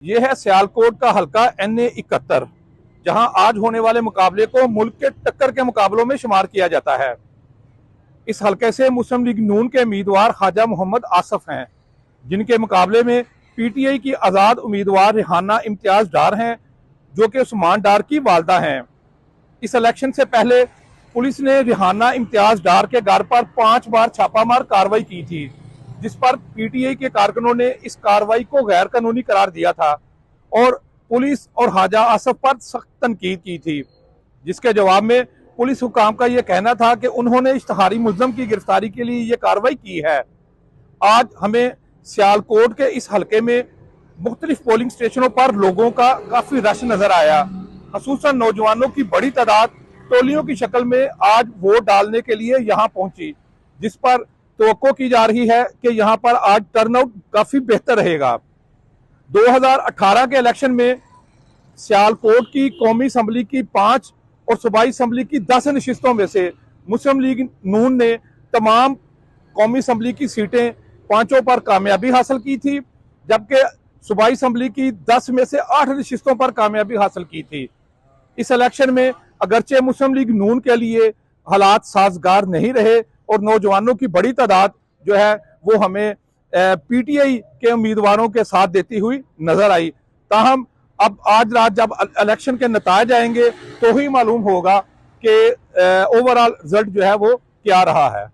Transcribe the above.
ये है सियालकोट का हल्का NA 71, जहां आज होने वाले मुकाबले को मुल्क के टक्कर के मुकाबलों में शुमार किया जाता है। इस हल्के से मुस्लिम लीग नून के उम्मीदवार ख्वाजा मोहम्मद आसफ हैं, जिनके मुकाबले में PTI की आज़ाद उम्मीदवार रिहाना इम्तियाज डार हैं, जो कि उस्मान डार की वालदा हैं। इस इलेक्शन से पहले पुलिस ने रिहाना इम्तियाज डार के घर पर 5 बार छापामार कार्रवाई की थी, जिस पर PTI के कारकुनों ने इस कार्रवाई को गैर कानूनी करार दिया था और पुलिस और ख्वाजा आसफ पर सख्त तनकीद की थी, जिसके जवाब में पुलिस हुकाम का यह कहना था कि उन्होंने इश्तहारी मुल्ज़म की गिरफ्तारी के लिए यह कार्रवाई की है। आज हमें सियालकोट के इस हल्के में मुख्तलिफ पोलिंग स्टेशनों पर लोगों का काफ़ी रश नजर आया। खसूसन नौजवानों की बड़ी तादाद टोलियों की शक्ल में आज वोट डालने के लिए यहाँ पहुंची, जिस पर तवक्को की जा रही है कि यहाँ पर आज टर्नआउट काफ़ी बेहतर रहेगा। 2018 के इलेक्शन में सियालकोट की कौमी असम्बली की 5 और सूबाई असम्बली की 10 नशिस्तों में से मुस्लिम लीग नून ने तमाम कौमी असम्बली की सीटें 5 पर कामयाबी हासिल की थी, जबकि सूबाई असम्बली की 10 में से 8 नशिस्तों पर कामयाबी हासिल की थी। इस इलेक्शन में अगरचे मुस्लिम लीग नून के लिए हालात साजगार नहीं रहे और नौजवानों की बड़ी तादाद जो है वो हमें PTI के उम्मीदवारों के साथ देती हुई नजर आई। ताहम अब आज रात जब इलेक्शन के नतायज आएंगे तो ही मालूम होगा कि ओवरऑल रिजल्ट जो है वो क्या रहा है।